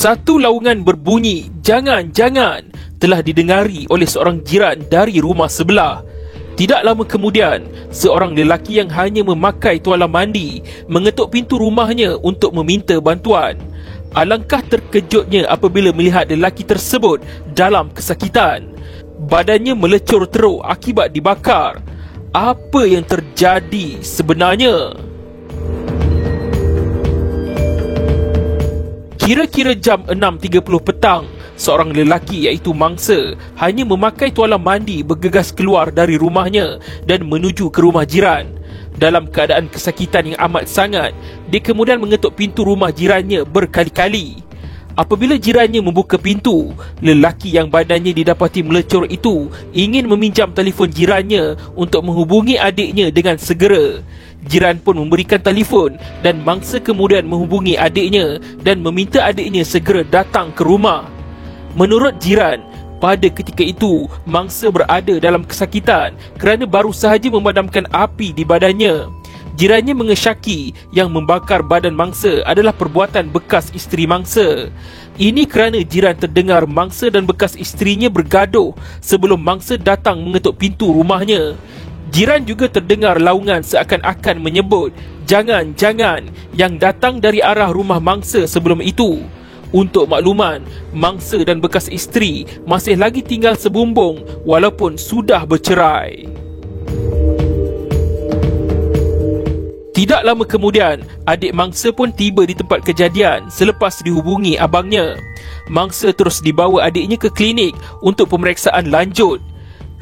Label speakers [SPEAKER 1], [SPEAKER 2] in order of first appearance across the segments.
[SPEAKER 1] Satu laungan berbunyi, "Jangan, jangan," telah didengari oleh seorang jiran dari rumah sebelah. Tidak lama kemudian, seorang lelaki yang hanya memakai tuala mandi mengetuk pintu rumahnya untuk meminta bantuan. Alangkah terkejutnya apabila melihat lelaki tersebut dalam kesakitan. Badannya melecur teruk akibat dibakar. Apa yang terjadi sebenarnya? Kira-kira jam 6.30 petang, seorang lelaki iaitu mangsa hanya memakai tuala mandi bergegas keluar dari rumahnya dan menuju ke rumah jiran. Dalam keadaan kesakitan yang amat sangat, dia kemudian mengetuk pintu rumah jirannya berkali-kali. Apabila jirannya membuka pintu, lelaki yang badannya didapati melecur itu ingin meminjam telefon jirannya untuk menghubungi adiknya dengan segera. Jiran pun memberikan telefon dan mangsa kemudian menghubungi adiknya dan meminta adiknya segera datang ke rumah. Menurut jiran, pada ketika itu mangsa berada dalam kesakitan kerana baru sahaja memadamkan api di badannya. Jirannya mengesyaki yang membakar badan mangsa adalah perbuatan bekas isteri mangsa. Ini kerana jiran terdengar mangsa dan bekas isterinya bergaduh sebelum mangsa datang mengetuk pintu rumahnya. Jiran juga terdengar laungan seakan-akan menyebut, "Jangan, jangan," yang datang dari arah rumah mangsa sebelum itu. Untuk makluman, mangsa dan bekas isteri masih lagi tinggal sebumbung walaupun sudah bercerai. Tidak lama kemudian, adik mangsa pun tiba di tempat kejadian selepas dihubungi abangnya. Mangsa terus dibawa adiknya ke klinik untuk pemeriksaan lanjut.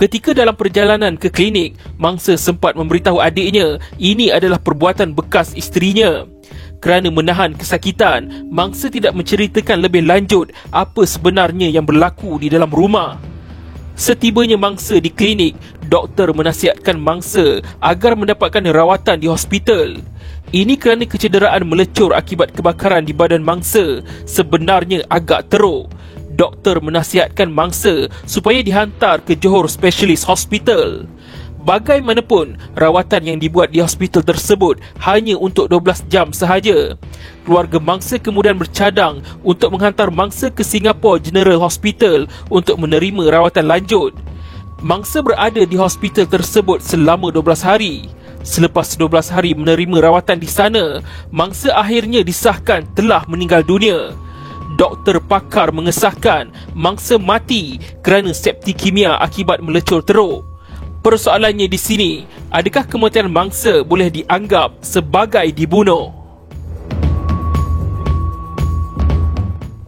[SPEAKER 1] Ketika dalam perjalanan ke klinik, mangsa sempat memberitahu adiknya ini adalah perbuatan bekas isterinya. Kerana menahan kesakitan, mangsa tidak menceritakan lebih lanjut apa sebenarnya yang berlaku di dalam rumah. Setibanya mangsa di klinik, doktor menasihatkan mangsa agar mendapatkan rawatan di hospital. Ini kerana kecederaan melecur akibat kebakaran di badan mangsa sebenarnya agak teruk. Doktor menasihatkan mangsa supaya dihantar ke Johor Specialist Hospital. Bagaimanapun, rawatan yang dibuat di hospital tersebut hanya untuk 12 jam sahaja. Keluarga mangsa kemudian bercadang untuk menghantar mangsa ke Singapore General Hospital untuk menerima rawatan lanjut. Mangsa berada di hospital tersebut selama 12 hari. Selepas 12 hari menerima rawatan di sana, mangsa akhirnya disahkan telah meninggal dunia. Doktor pakar mengesahkan mangsa mati kerana septikemia akibat melecur teruk. Persoalannya di sini, adakah kematian mangsa boleh dianggap sebagai dibunuh?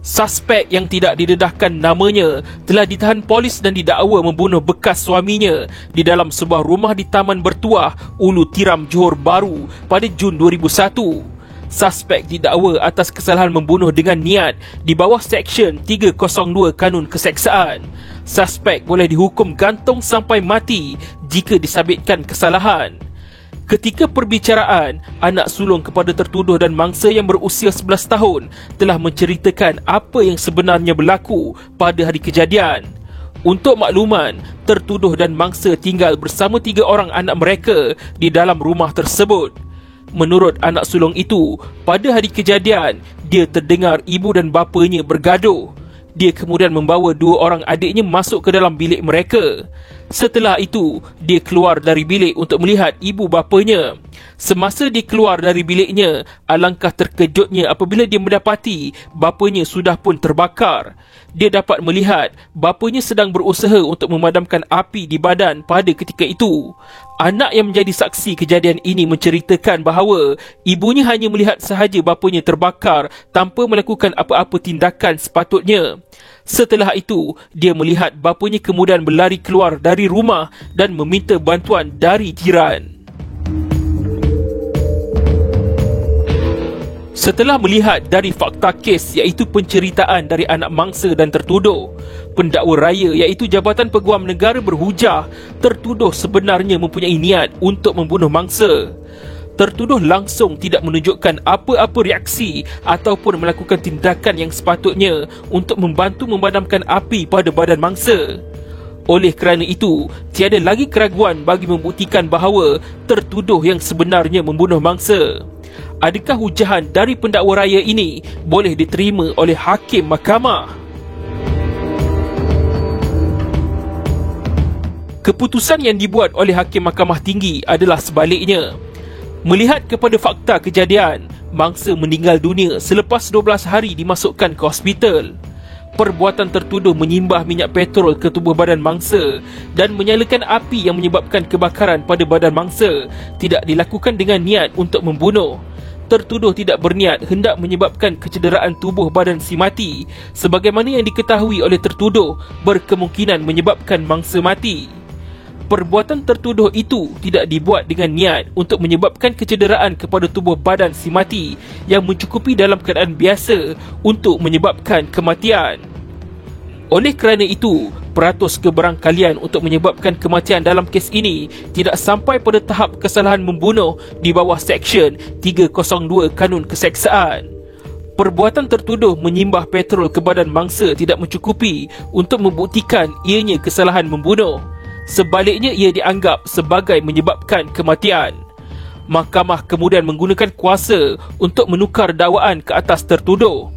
[SPEAKER 1] Suspek yang tidak didedahkan namanya telah ditahan polis dan didakwa membunuh bekas suaminya di dalam sebuah rumah di Taman Bertuah, Ulu Tiram, Johor Bahru pada Jun 2001. Suspek didakwa atas kesalahan membunuh dengan niat di bawah Seksyen 302 Kanun Keseksaan. Suspek boleh dihukum gantung sampai mati jika disabitkan kesalahan. Ketika perbicaraan, anak sulung kepada tertuduh dan mangsa yang berusia 11 tahun telah menceritakan apa yang sebenarnya berlaku pada hari kejadian. Untuk makluman, tertuduh dan mangsa tinggal bersama 3 orang anak mereka di dalam rumah tersebut. Menurut anak sulung itu, pada hari kejadian, dia terdengar ibu dan bapanya bergaduh. Dia kemudian membawa 2 orang adiknya masuk ke dalam bilik mereka. Setelah itu, dia keluar dari bilik untuk melihat ibu bapanya. Semasa dia keluar dari biliknya, alangkah terkejutnya apabila dia mendapati bapanya sudah pun terbakar. Dia dapat melihat bapanya sedang berusaha untuk memadamkan api di badan pada ketika itu. Anak yang menjadi saksi kejadian ini menceritakan bahawa ibunya hanya melihat sahaja bapanya terbakar tanpa melakukan apa-apa tindakan sepatutnya. Setelah itu, dia melihat bapanya kemudian berlari keluar dari rumah dan meminta bantuan dari jiran. Setelah melihat dari fakta kes iaitu penceritaan dari anak mangsa dan tertuduh, pendakwa raya iaitu Jabatan Peguam Negara berhujah tertuduh sebenarnya mempunyai niat untuk membunuh mangsa. Tertuduh langsung tidak menunjukkan apa-apa reaksi ataupun melakukan tindakan yang sepatutnya untuk membantu memadamkan api pada badan mangsa. Oleh kerana itu, tiada lagi keraguan bagi membuktikan bahawa tertuduh yang sebenarnya membunuh mangsa. Adakah hujahan dari pendakwa raya ini boleh diterima oleh hakim mahkamah? Keputusan yang dibuat oleh Hakim Mahkamah Tinggi adalah sebaliknya. Melihat kepada fakta kejadian, mangsa meninggal dunia selepas 12 hari dimasukkan ke hospital. Perbuatan tertuduh menyimbah minyak petrol ke tubuh badan mangsa dan menyalakan api yang menyebabkan kebakaran pada badan mangsa tidak dilakukan dengan niat untuk membunuh. Tertuduh tidak berniat hendak menyebabkan kecederaan tubuh badan si mati, sebagaimana yang diketahui oleh tertuduh berkemungkinan menyebabkan mangsa mati. Perbuatan tertuduh itu tidak dibuat dengan niat untuk menyebabkan kecederaan kepada tubuh badan si mati yang mencukupi dalam keadaan biasa untuk menyebabkan kematian. Oleh kerana itu, peratus keberangkalian untuk menyebabkan kematian dalam kes ini tidak sampai pada tahap kesalahan membunuh di bawah Seksyen 302 Kanun Keseksaan. Perbuatan tertuduh menyimbah petrol ke badan mangsa tidak mencukupi untuk membuktikan ianya kesalahan membunuh. Sebaliknya, ia dianggap sebagai menyebabkan kematian. Mahkamah kemudian menggunakan kuasa untuk menukar dakwaan ke atas tertuduh.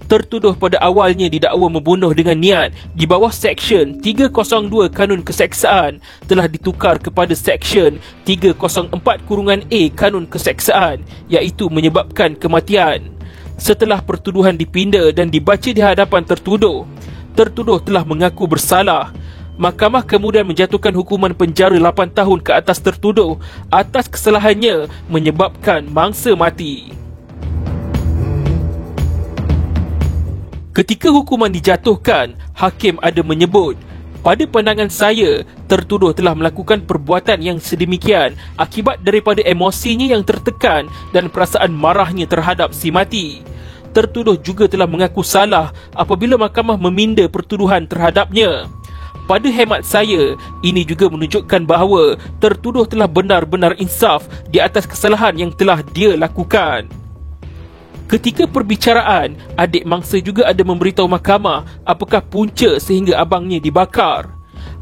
[SPEAKER 1] Tertuduh pada awalnya didakwa membunuh dengan niat di bawah Seksyen 302 Kanun Keseksaan telah ditukar kepada Seksyen 304(a) Kanun Keseksaan, iaitu menyebabkan kematian. Setelah pertuduhan dipinda dan dibaca di hadapan tertuduh, tertuduh telah mengaku bersalah. Mahkamah kemudian menjatuhkan hukuman penjara 8 tahun ke atas tertuduh atas kesalahannya menyebabkan mangsa mati. Ketika hukuman dijatuhkan, hakim ada menyebut, "Pada pandangan saya, tertuduh telah melakukan perbuatan yang sedemikian akibat daripada emosinya yang tertekan dan perasaan marahnya terhadap si mati." Tertuduh juga telah mengaku salah apabila mahkamah meminda pertuduhan terhadapnya. Pada hemat saya, ini juga menunjukkan bahawa tertuduh telah benar-benar insaf di atas kesalahan yang telah dia lakukan. Ketika perbicaraan, adik mangsa juga ada memberitahu mahkamah apakah punca sehingga abangnya dibakar.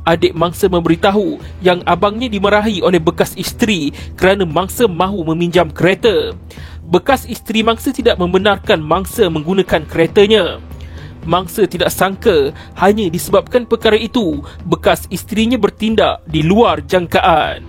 [SPEAKER 1] Adik mangsa memberitahu yang abangnya dimarahi oleh bekas isteri kerana mangsa mahu meminjam kereta. Bekas isteri mangsa tidak membenarkan mangsa menggunakan keretanya. Mangsa tidak sangka hanya disebabkan perkara itu bekas isterinya bertindak di luar jangkaan.